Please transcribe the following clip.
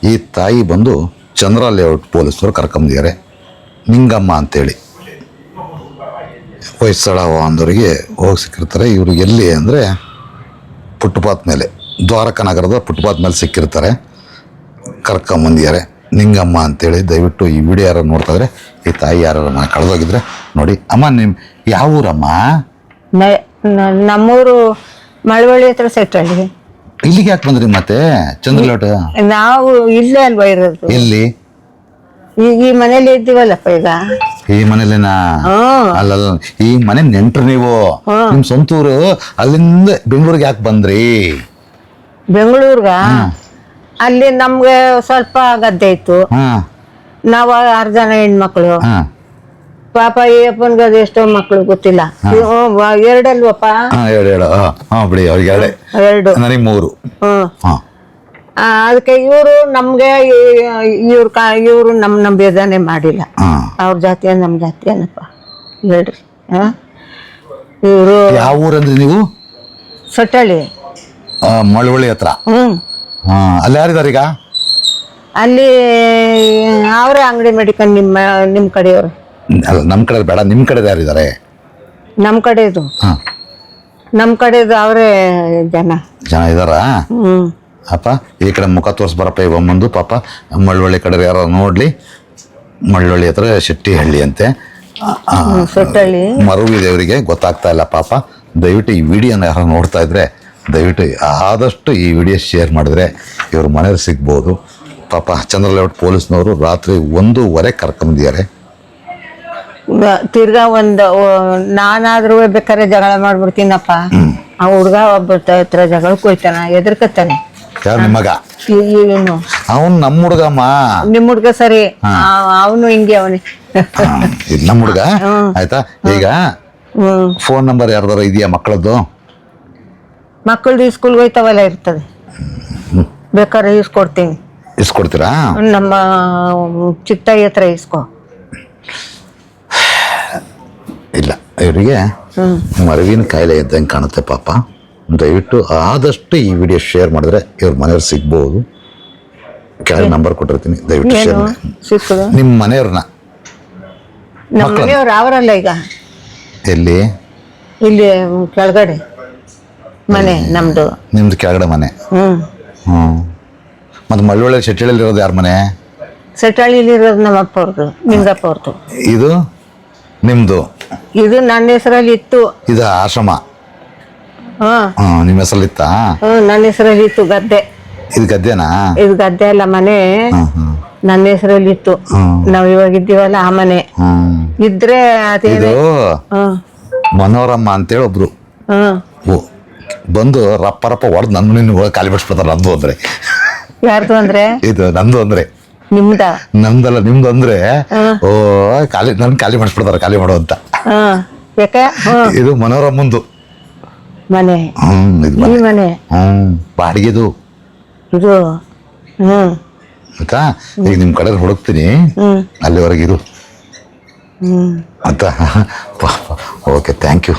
ಈ ತಾಯಿ ಬಂದು ಚಂದ್ರ ಲೇಔಟ್ ಪೊಲೀಸರು ಕರ್ಕೊಂಬಂದಿದ್ದಾರೆ. ನಿಂಗಮ್ಮ ಅಂತೇಳಿ ಹೊಯ್ಸಳ ಅಂದವರಿಗೆ ಹೋಗಿ ಸಿಕ್ಕಿರ್ತಾರೆ. ಇವರು ಎಲ್ಲಿ ಅಂದರೆ ಫುಟ್ಪಾತ್ ಮೇಲೆ, ದ್ವಾರಕಾ ನಗರದ ಫುಟ್ಪಾತ್ ಮೇಲೆ ಸಿಕ್ಕಿರ್ತಾರೆ. ಕರ್ಕೊಂಬಂದಿದ್ದಾರೆ ನಿಂಗಮ್ಮ ಅಂತೇಳಿ. ದಯವಿಟ್ಟು ಈ ವಿಡಿಯೋ ಯಾರು ನೋಡ್ತಾ ಇದ್ರೆ, ಈ ತಾಯಿ ಯಾರು ಕಳೆದೋಗಿದ್ರೆ ನೋಡಿ. ಅಮ್ಮ ನಿಮ್ಮ ಯಾವ ಊರಮ್ಮ? ನಮ್ಮೂರು ಮಳವಳ್ಳಿ ಹತ್ರ ಸೆಟ್ಟಳ್ಳಿ. ಇಲ್ಲಿಗೆ ಯಾಕೆ ಬಂದ್ರಿ ಮತ್ತೆ ಚಂದ್ರಲೋಟ? ನಾವು ಇಲ್ಲೇ ಅಲ್ವಾ ಇರೋದು. ಎಲ್ಲಿ? ಈಗ ಈ ಮನೇಲಿ ಇದ್ದೀವಲ್ಲಪ್ಪ ಈಗ. ಈ ಮನೇಲಿನ? ಅಲ್ಲಲ್ಲ, ಈ ಮನೆ ನೆಂಟ್ರು ನೀವು. ನಿಮ್ ಸ್ವಂತೂರು. ಅಲ್ಲಿಂದ ಬೆಂಗಳೂರಿಗೆ ಯಾಕೆ ಬಂದ್ರಿ? ಬೆಂಗಳೂರ್ಗ ಅಲ್ಲಿ ನಮ್ಗೆ ಸ್ವಲ್ಪ ಗದ್ದೆ ಇತ್ತು. ನಾವು 6 ಜನ ಹೆಣ್ಮಕ್ಳು. ಪಾಪ ಈ ಅಪ್ಪನ್ಗೆ ಅದು ಎಷ್ಟೋ ಮಕ್ಳು ಗೊತ್ತಿಲ್ಲ. 2 ಅಲ್ವಪ್ಪ? 2 ಬಿಡಿ, ಅವ್ರಿಗೆ 2, ನನಗೆ 3. ಅದಕ್ಕೆ ಇವರು ನಮ್ಗೆ ಇವ್ರು ನಮ್ ಬೇದಾನೆ ಮಾಡಿಲ್ಲ. ಅವ್ರ ಜಾತಿಯ ನಮ್ ಜಾತಿಯನಪ್ಪ ಹೇಳ್ರಿ. ಇವರು ಯಾವ ಊರಂದ್ರಿ ನೀವು? ಸೊಟ್ಟಳ್ಳಿ, ಮಳವಳ್ಳಿ ಹತ್ರ. ಅಲ್ಲಿ ಯಾರಿದ್ದಾರೆ ಈಗ? ಅಲ್ಲಿ ಅವರೇ ಅಂಗಡಿ ಮಾಡಿಕೊಂಡು ನಿಮ್ ಕಡೆಯವರು. ಅಲ್ಲ, ನಮ್ ಕಡೆ ಬೇಡ, ನಿಮ್ ಕಡೆ ಯಾರಿದ್ದಾರೆ? ನಮ್ ಕಡೆದು ಅವರೇ ಜನ ಇದಾರ. ಅಪ್ಪ ಈ ಕಡೆ ಮುಖ ತೋರಿಸ್ಬಾರಪ್ಪ ಈ ಒಮ್ಮಂದು. ಪಾಪ ಮಳವಳ್ಳಿ ಕಡೆ ಯಾರೋ ನೋಡ್ಲಿ. ಮಳವಳ್ಳಿ ಹತ್ರ ಶೆಟ್ಟಿಹಳ್ಳಿ ಅಂತೆ, ಸೊಟ್ಟಳ್ಳಿ. ಮರುವಿದೇವರಿಗೆ ಗೊತ್ತಾಗ್ತಾ ಇಲ್ಲ ಪಾಪ. ದಯವಿಟ್ಟು ಈ ವಿಡಿಯೋನ ಯಾರು ನೋಡ್ತಾ ಇದ್ರೆ ದಯವಿಟ್ಟು ಆದಷ್ಟು ಈ ವಿಡಿಯೋ ಶೇರ್ ಮಾಡಿದ್ರೆ ಇವ್ರ ಮನೆಯವ್ರು ಸಿಗ್ಬೋದು. ಪಾಪ ಚಂದ್ರಲೇಔಟ್ ಪೊಲೀಸ್ನವರು ರಾತ್ರಿ 1:15 ಕರ್ಕೊಂಬಂದಿದ್ದಾರೆ. ತಿರ್ಗಾ ನಾನಾದ್ರೂ ಬೇಕಾದ್ರೆ ಜಗಳ ಮಾಡ್ಬಿಡ್ತೀನಪ್ಪ. ಆ ಹುಡ್ಗ ಒಬ್ಬ ಹತ್ರ ಜಗಳಕ್ಕೆ ಹೋಯ್ತಾನ, ಎದುರ್ಕತ್ತಾನೆ. ಯಾರು? ನಿಮ್ಮ ಮಗ? ಇವನು. ಅವನು ನಮ್ಮ ಹುಡುಗಮ್ಮ. ನಿಮ್ ಹುಡ್ಗ ಸರಿ, ಅವನು ಹಿಂಗೆ ಅವನೇ. ನಮ್ಮ ಹುಡುಗ ಆಯ್ತಾ. ಈಗ ಫೋನ್ ನಂಬರ್ ಯಾರ್ದಾರ ಇದೆಯಾ ಮಕ್ಕಳದ್ದು? ಮಕ್ಕಳದು ಸ್ಕೂಲ್ಗೆ ಹೋಯ್ತಾವಲ್ಲ, ಇರ್ತದೆ. ಬೇಕಾದ್ರೆ ಇಸ್ಕೊಡ್ತೀನಿ. ಇಸ್ಕೊಡ್ತೀರಾ? ನಮ್ಮ ಚಿಕ್ಕತಾಯಿ ಹತ್ರ ಇಸ್ಕೊ. ಇಲ್ಲ, ಇವರಿಗೆ ಮರವಿನ ಕಾಯಿಲೆ ಇದ್ದಂಗೆ ಕಾಣುತ್ತೆ ಪಾಪ. ದಯವಿಟ್ಟು ಆದಷ್ಟು ಈ ವಿಡಿಯೋ ಶೇರ್ ಮಾಡಿದ್ರೆ ಇವ್ರ ಮನೆಯವ್ರು ಸಿಗ್ಬೋದು. ಕೆಳಗೆ ನಂಬರ್ ಕೊಟ್ಟಿರ್ತೀನಿ, ದಯವಿಟ್ಟು ಶೇರ್ ಮಾಡಿ. ನಿಮ್ಮ ಮನೆಯವ್ರನ್ನ? ನಮ್ಮ ಮನೆಯವ್ರು ಅವರಲ್ಲ ಈಗ. ಎಲ್ಲಿ? ಇಲ್ಲಿ ಕೆಳಗಡೆ ಮನೆ ನಮ್ದು. ನಿಮ್ದು ಕೆಳಗಡೆ ಮನೆ? ಮತ್ತೆ ಮಳವಳ್ಳಿ ಶೆಟ್ಟಿಹಳ್ಳಿ ಇರೋದು ಯಾರ ಮನೆ? ಸೆಟ್ಟಳ್ಳಿಲಿ ಇರೋದು ನಮ್ಮ ಅಪ್ಪ ಅವ್ರದ್ದು, ನಿಂಗಪ್ಪ ಅವ್ರದ್ದು. ಇದು ನಿಮ್ದು? ಇದು ನನ್ನ ಹೆಸರಲ್ಲಿ ಇತ್ತು. ಇದು ಆಶ್ರಮ? ನಿಮ್ಮ ಹೆಸರಲ್ಲಿ ಇತ್ತಾ? ನನ್ನ ಹೆಸರಲ್ಲಿ ಇತ್ತು ಗದ್ದೆ. ಇದು ಗದ್ದೆನಾ? ಇದು ಗದ್ದೆ ಅಲ್ಲ, ಮನೆ ನನ್ನ ಹೆಸರಲ್ಲಿ ಇತ್ತು. ನಾವ್ ಇವಾಗ ಇದ್ದೀವಲ್ಲ ಆ ಮನೆ ಇದ್ರೆ ಇದು ಮನೋರಮ್ಮ ಅಂತೇಳಿ ಒಬ್ರು ಬಂದು ರಪ್ಪ ಹೊಡೆದು ನನ್ನ ಖಾಲಿ ಬಿಡಿಸ್ಬಿಡ್ತಾರೆ. ನಂದು ಅಂದ್ರೆ ಯಾರ್ದು ಅಂದ್ರೆ? ಇದು ನಂದು ಅಂದ್ರೆ. ನಿಮ್ದ? ನಮ್ದಲ್ಲ, ನಿಮ್ದು ಅಂದ್ರೆ ನನ್ ಖಾಲಿ ಮಾಡಿಸ್ಬಿಡ್ತಾರೆ, ಖಾಲಿ ಮಾಡು ಅಂತ. ಇದು ಮನೋರಮ್ಮಂದು ಮನೆ. ಈ ಮನೆ ಬಾಡಿಗೆದು ಇದು. ಆಯ್ತಾ. ಈಗ ನಿಮ್ ಕಡೆ ಹುಡುಕ್ತೀನಿ, ಅಲ್ಲಿವರೆಗೆ ಇರು ಅಂತ. Okay, thank you.